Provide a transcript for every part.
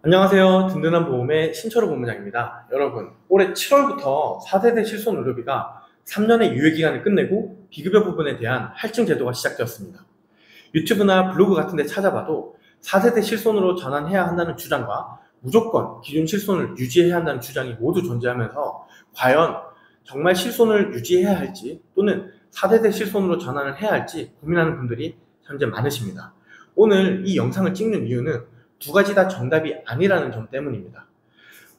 안녕하세요. 든든한 보험의 신철호 본부장입니다. 여러분, 올해 7월부터 4세대 실손의료비가 3년의 유예기간을 끝내고 비급여 부분에 대한 할증 제도가 시작되었습니다. 유튜브나 블로그 같은 데 찾아봐도 4세대 실손으로 전환해야 한다는 주장과 무조건 기존 실손을 유지해야 한다는 주장이 모두 존재하면서 과연 정말 실손을 유지해야 할지 또는 4세대 실손으로 전환을 해야 할지 고민하는 분들이 현재 많으십니다. 오늘 이 영상을 찍는 이유는 두 가지 다 정답이 아니라는 점 때문입니다.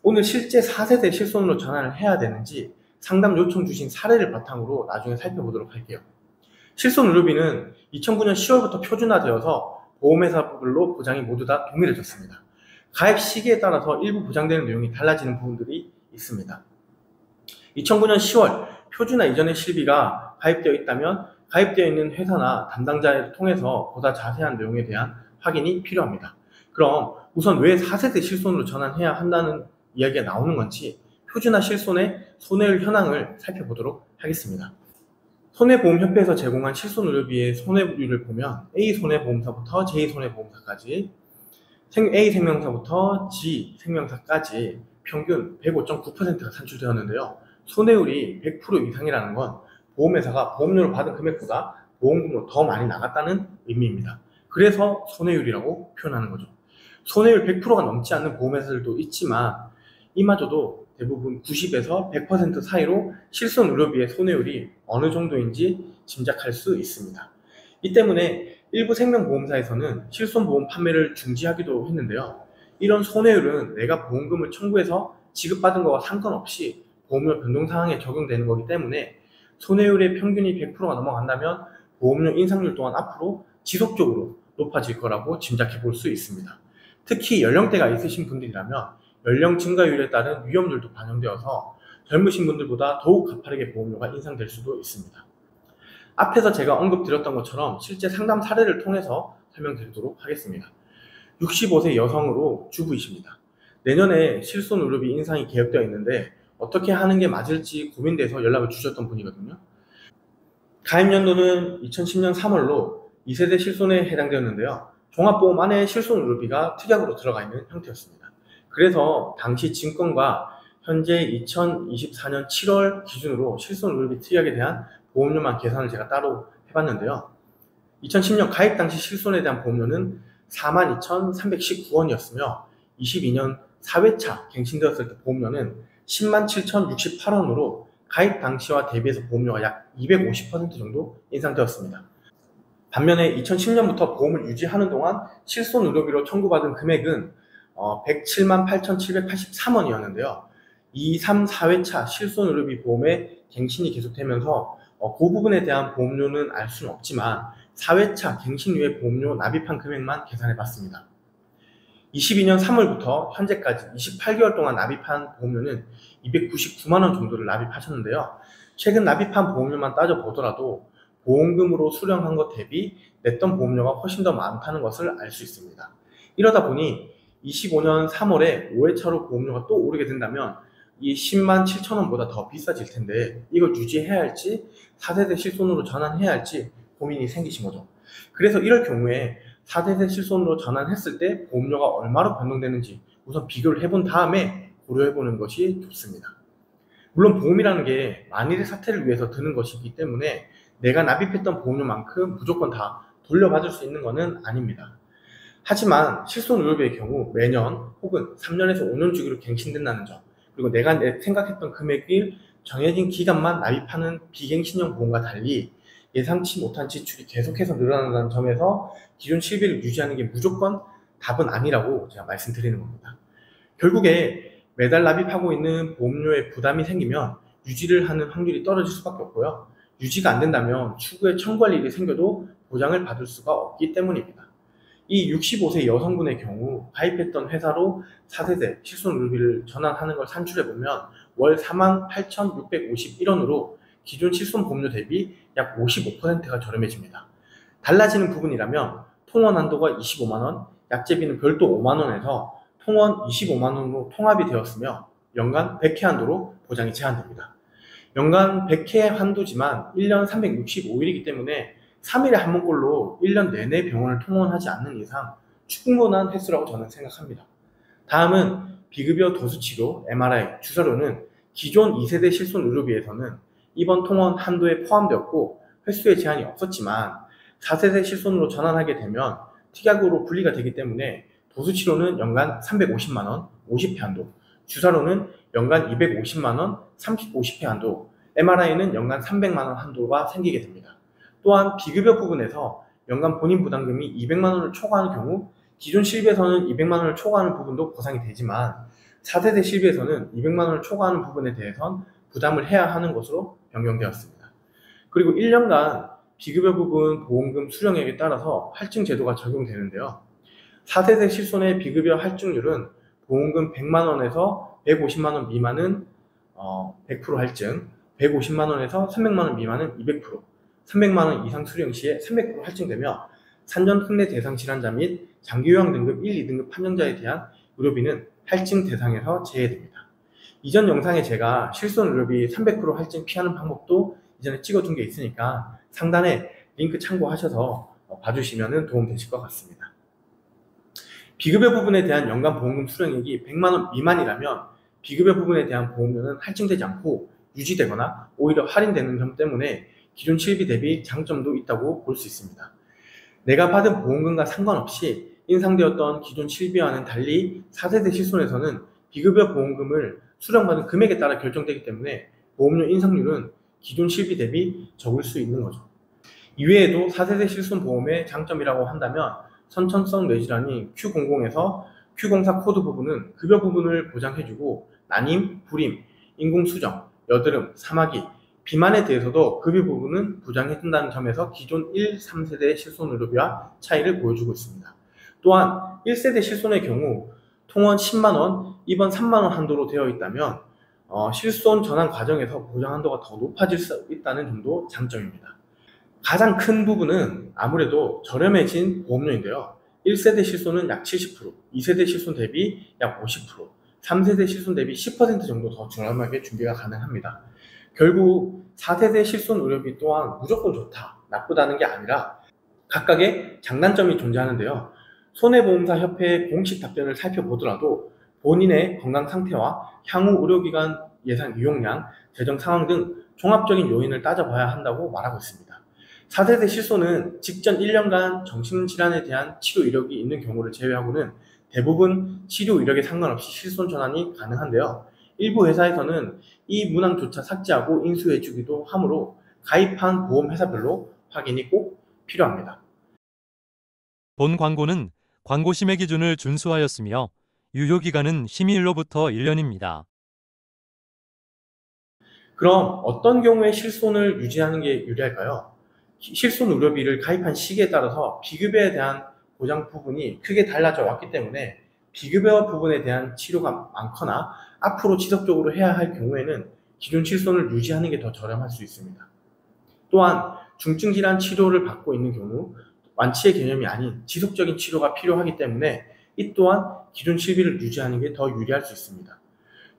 오늘 실제 4세대 실손으로 전환을 해야 되는지 상담 요청 주신 사례를 바탕으로 나중에 살펴보도록 할게요. 실손의료비는 2009년 10월부터 표준화되어서 보험회사별로 보장이 모두 다 동일해졌습니다. 가입 시기에 따라서 일부 보장되는 내용이 달라지는 부분들이 있습니다. 2009년 10월 표준화 이전의 실비가 가입되어 있다면 가입되어 있는 회사나 담당자를 통해서 보다 자세한 내용에 대한 확인이 필요합니다. 그럼 우선 왜 4세대 실손으로 전환해야 한다는 이야기가 나오는 건지 표준화 실손의 손해율 현황을 살펴보도록 하겠습니다. 손해보험협회에서 제공한 실손의료비의 손해율을 보면 A손해보험사부터 J손해보험사까지 A생명사부터 G생명사까지 평균 105.9%가 산출되었는데요. 손해율이 100% 이상이라는 건 보험회사가 보험료를 받은 금액보다 보험금으로 더 많이 나갔다는 의미입니다. 그래서 손해율이라고 표현하는 거죠. 손해율 100%가 넘지 않는 보험회사들도 있지만 이마저도 대부분 90에서 100% 사이로 실손의료비의 손해율이 어느 정도인지 짐작할 수 있습니다. 이 때문에 일부 생명보험사에서는 실손보험 판매를 중지하기도 했는데요. 이런 손해율은 내가 보험금을 청구해서 지급받은 것과 상관없이 보험료 변동상황에 적용되는 거기 때문에 손해율의 평균이 100%가 넘어간다면 보험료 인상률 또한 앞으로 지속적으로 높아질 거라고 짐작해 볼 수 있습니다. 특히 연령대가 있으신 분들이라면 연령 증가율에 따른 위험률도 반영되어서 젊으신 분들보다 더욱 가파르게 보험료가 인상될 수도 있습니다. 앞에서 제가 언급드렸던 것처럼 실제 상담 사례를 통해서 설명드리도록 하겠습니다. 65세 여성으로 주부이십니다. 내년에 실손의료비 인상이 계획되어 있는데 어떻게 하는 게 맞을지 고민돼서 연락을 주셨던 분이거든요. 가입연도는 2010년 3월로 2세대 실손에 해당되었는데요. 종합보험 안에 실손의료비가 특약으로 들어가 있는 형태였습니다. 그래서 당시 증권과 현재 2024년 7월 기준으로 실손의료비 특약에 대한 보험료만 계산을 제가 따로 해봤는데요. 2010년 가입 당시 실손에 대한 보험료는 42,319원이었으며 22년 4회차 갱신되었을 때 보험료는 107,068원으로 가입 당시와 대비해서 보험료가 약 250% 정도 인상되었습니다. 반면에 2010년부터 보험을 유지하는 동안 실손의료비로 청구받은 금액은 178,783원이었는데요. 2, 3, 4회차 실손의료비 보험의 갱신이 계속되면서 그 부분에 대한 보험료는 알 수는 없지만 4회차 갱신 후에 보험료 납입한 금액만 계산해봤습니다. 22년 3월부터 현재까지 28개월 동안 납입한 보험료는 299만원 정도를 납입하셨는데요. 최근 납입한 보험료만 따져보더라도 보험금으로 수령한 것 대비 냈던 보험료가 훨씬 더 많다는 것을 알 수 있습니다. 이러다 보니 25년 3월에 5회차로 보험료가 또 오르게 된다면 이 10만 7천원보다 더 비싸질 텐데 이걸 유지해야 할지 4세대 실손으로 전환해야 할지 고민이 생기신 거죠. 그래서 이럴 경우에 4세대 실손으로 전환했을 때 보험료가 얼마로 변동되는지 우선 비교를 해본 다음에 고려해보는 것이 좋습니다. 물론 보험이라는 게 만일의 사태를 위해서 드는 것이기 때문에 내가 납입했던 보험료만큼 무조건 다 돌려받을 수 있는 것은 아닙니다. 하지만 실손의료비의 경우 매년 혹은 3년에서 5년 주기로 갱신된다는 점, 그리고 내가 생각했던 금액을 정해진 기간만 납입하는 비갱신형 보험과 달리 예상치 못한 지출이 계속해서 늘어난다는 점에서 기존 실비를 유지하는 게 무조건 답은 아니라고 제가 말씀드리는 겁니다. 결국에 매달 납입하고 있는 보험료에 부담이 생기면 유지를 하는 확률이 떨어질 수밖에 없고요. 유지가 안 된다면 추후에 청구할 일이 생겨도 보장을 받을 수가 없기 때문입니다. 이 65세 여성분의 경우 가입했던 회사로 4세대 실손의료비를 전환하는 걸 산출해보면 월 48,651원으로 기존 실손보험료 대비 약 55%가 저렴해집니다. 달라지는 부분이라면 통원 한도가 25만원, 약제비는 별도 5만원에서 통원 25만원으로 통합이 되었으며 연간 100회 한도로 보장이 제한됩니다. 연간 100회 한도지만 1년 365일이기 때문에 3일에 한 번꼴로 1년 내내 병원을 통원하지 않는 이상 충분한 횟수라고 저는 생각합니다. 다음은 비급여 도수치료, MRI, 주사료는 기존 2세대 실손 의료비에서는 입원 통원 한도에 포함되었고 횟수에 제한이 없었지만 4세대 실손으로 전환하게 되면 특약으로 분리가 되기 때문에 도수치료는 연간 350만원, 50회 한도, 주사료는 연간 250만원, 50회 한도, MRI는 연간 300만원 한도가 생기게 됩니다. 또한 비급여 부분에서 연간 본인 부담금이 200만원을 초과하는 경우 기존 실비에서는 200만원을 초과하는 부분도 보상이 되지만 4세대 실비에서는 200만원을 초과하는 부분에 대해선 부담을 해야 하는 것으로 변경되었습니다. 그리고 1년간 비급여 부분 보험금 수령액에 따라서 할증 제도가 적용되는데요. 4세대 실손의 비급여 할증률은 보험금 100만원에서 150만원 미만은 100% 할증, 150만원에서 300만원 미만은 200%, 300만원 이상 수령 시에 300% 할증되며 산전 특례 대상 질환자 및 장기요양 등급 1, 2등급 판정자에 대한 의료비는 할증 대상에서 제외됩니다. 이전 영상에 제가 실손 의료비 300% 할증 피하는 방법도 이전에 찍어둔 게 있으니까 상단에 링크 참고하셔서 봐주시면 도움 되실 것 같습니다. 비급여 부분에 대한 연간 보험금 수령액이 100만원 미만이라면 비급여 부분에 대한 보험료는 할증되지 않고 유지되거나 오히려 할인되는 점 때문에 기존 실비 대비 장점도 있다고 볼 수 있습니다. 내가 받은 보험금과 상관없이 인상되었던 기존 실비와는 달리 4세대 실손에서는 비급여 보험금을 수령받은 금액에 따라 결정되기 때문에 보험료 인상률은 기존 실비 대비 적을 수 있는 거죠. 이외에도 4세대 실손 보험의 장점이라고 한다면 선천성 뇌질환인 Q00에서 Q04 코드 부분은 급여 부분을 보장해주고 난임, 불임, 인공수정, 여드름, 사마귀, 비만에 대해서도 급여 부분은 보장해준다는 점에서 기존 1, 3세대 실손 의료비와 차이를 보여주고 있습니다. 또한 1세대 실손의 경우 통원 10만원, 입원 3만원 한도로 되어 있다면 실손 전환 과정에서 보장 한도가 더 높아질 수 있다는 점도 장점입니다. 가장 큰 부분은 아무래도 저렴해진 보험료인데요. 1세대 실손은 약 70%, 2세대 실손 대비 약 50%, 3세대 실손 대비 10% 정도 더 저렴하게 준비가 가능합니다. 결국 4세대 실손 의료비 또한 무조건 좋다, 나쁘다는 게 아니라 각각의 장단점이 존재하는데요. 손해보험사협회의 공식 답변을 살펴보더라도 본인의 건강 상태와 향후 의료기관 예산 이용량, 재정 상황 등 종합적인 요인을 따져봐야 한다고 말하고 있습니다. 4세대 실손은 직전 1년간 정신질환에 대한 치료 이력이 있는 경우를 제외하고는 대부분 치료 이력에 상관없이 실손 전환이 가능한데요. 일부 회사에서는 이 문항조차 삭제하고 인수해주기도 하므로 가입한 보험회사별로 확인이 꼭 필요합니다. 본 광고는 광고 심의 기준을 준수하였으며 유효기간은 심의일로부터 1년입니다. 그럼 어떤 경우에 실손을 유지하는 게 유리할까요? 실손 의료비를 가입한 시기에 따라서 비급여에 대한 보장 부분이 크게 달라져 왔기 때문에 비급여 부분에 대한 치료가 많거나 앞으로 지속적으로 해야 할 경우에는 기존 실손을 유지하는 게 더 저렴할 수 있습니다. 또한 중증 질환 치료를 받고 있는 경우 완치의 개념이 아닌 지속적인 치료가 필요하기 때문에 이 또한 기존 실비를 유지하는 게 더 유리할 수 있습니다.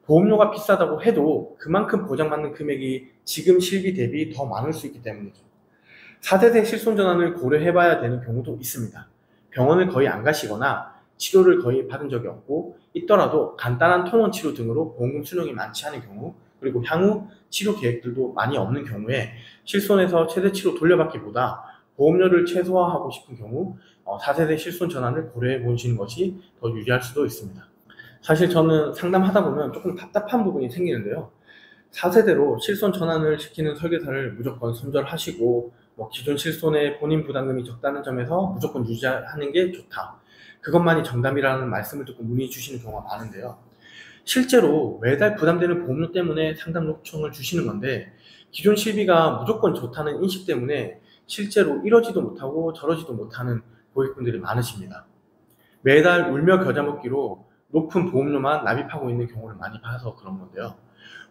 보험료가 비싸다고 해도 그만큼 보장받는 금액이 지금 실비 대비 더 많을 수 있기 때문이죠. 4세대 실손 전환을 고려해봐야 되는 경우도 있습니다. 병원을 거의 안 가시거나 치료를 거의 받은 적이 없고 있더라도 간단한 통원 치료 등으로 보험금 수령이 많지 않은 경우, 그리고 향후 치료 계획들도 많이 없는 경우에 실손에서 최대 치료 돌려받기보다 보험료를 최소화하고 싶은 경우 4세대 실손 전환을 고려해 보시는 것이 더 유리할 수도 있습니다. 사실 저는 상담하다 보면 조금 답답한 부분이 생기는데요. 4세대로 실손 전환을 시키는 설계사를 무조건 손절하시고 기존 실손의 본인 부담금이 적다는 점에서 무조건 유지하는 게 좋다, 그것만이 정답이라는 말씀을 듣고 문의 주시는 경우가 많은데요. 실제로 매달 부담되는 보험료 때문에 상담 요청을 주시는 건데 기존 실비가 무조건 좋다는 인식 때문에 실제로 이러지도 못하고 저러지도 못하는 고객분들이 많으십니다. 매달 울며 겨자 먹기로 높은 보험료만 납입하고 있는 경우를 많이 봐서 그런 건데요.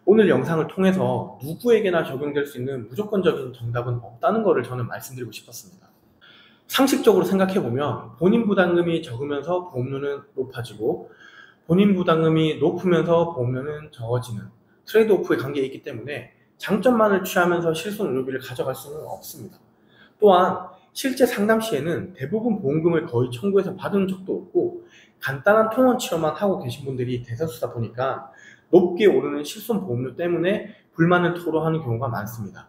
오늘 영상을 통해서 누구에게나 적용될 수 있는 무조건적인 정답은 없다는 것을 저는 말씀드리고 싶었습니다. 상식적으로 생각해보면 본인 부담금이 적으면서 보험료는 높아지고 본인 부담금이 높으면서 보험료는 적어지는 트레이드오프의 관계에 있기 때문에 장점만을 취하면서 실손 의료비를 가져갈 수는 없습니다. 또한 실제 상담 시에는 대부분 보험금을 거의 청구해서 받은 적도 없고 간단한 통원 치료만 하고 계신 분들이 대다수다 보니까 높게 오르는 실손보험료 때문에 불만을 토로하는 경우가 많습니다.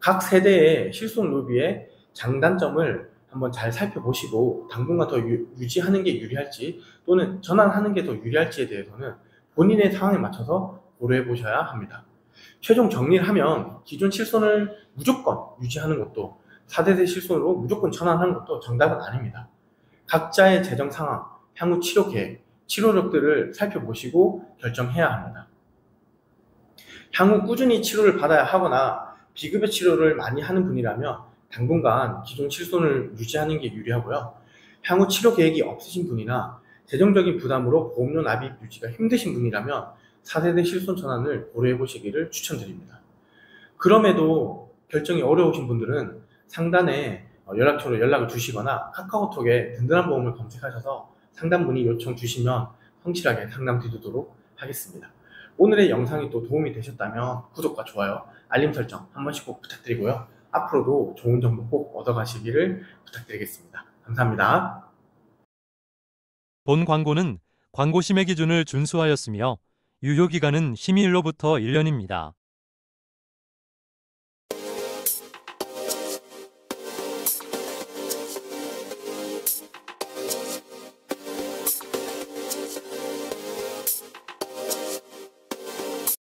각 세대의 실손료비의 장단점을 한번 잘 살펴보시고 당분간 더 유지하는 게 유리할지 또는 전환하는 게 더 유리할지에 대해서는 본인의 상황에 맞춰서 고려해 보셔야 합니다. 최종 정리를 하면 기존 실손을 무조건 유지하는 것도 4대대 실손으로 무조건 전환하는 것도 정답은 아닙니다. 각자의 재정 상황, 향후 치료 계획, 치료력들을 살펴보시고 결정해야 합니다. 향후 꾸준히 치료를 받아야 하거나 비급여 치료를 많이 하는 분이라면 당분간 기존 실손을 유지하는 게 유리하고요. 향후 치료 계획이 없으신 분이나 재정적인 부담으로 보험료 납입 유지가 힘드신 분이라면 4세대 실손 전환을 고려해 보시기를 추천드립니다. 그럼에도 결정이 어려우신 분들은 상단에 연락처로 연락을 주시거나 카카오톡에 든든한 보험을 검색하셔서 상담 문의 요청 주시면 성실하게 상담 드리도록 하겠습니다. 오늘의 영상이 또 도움이 되셨다면 구독과 좋아요, 알림 설정 한 번씩 꼭 부탁드리고요. 앞으로도 좋은 정보 꼭 얻어가시기를 부탁드리겠습니다. 감사합니다. 본 광고는 광고 심의 기준을 준수하였으며 유효기간은 심의일로부터 1년입니다.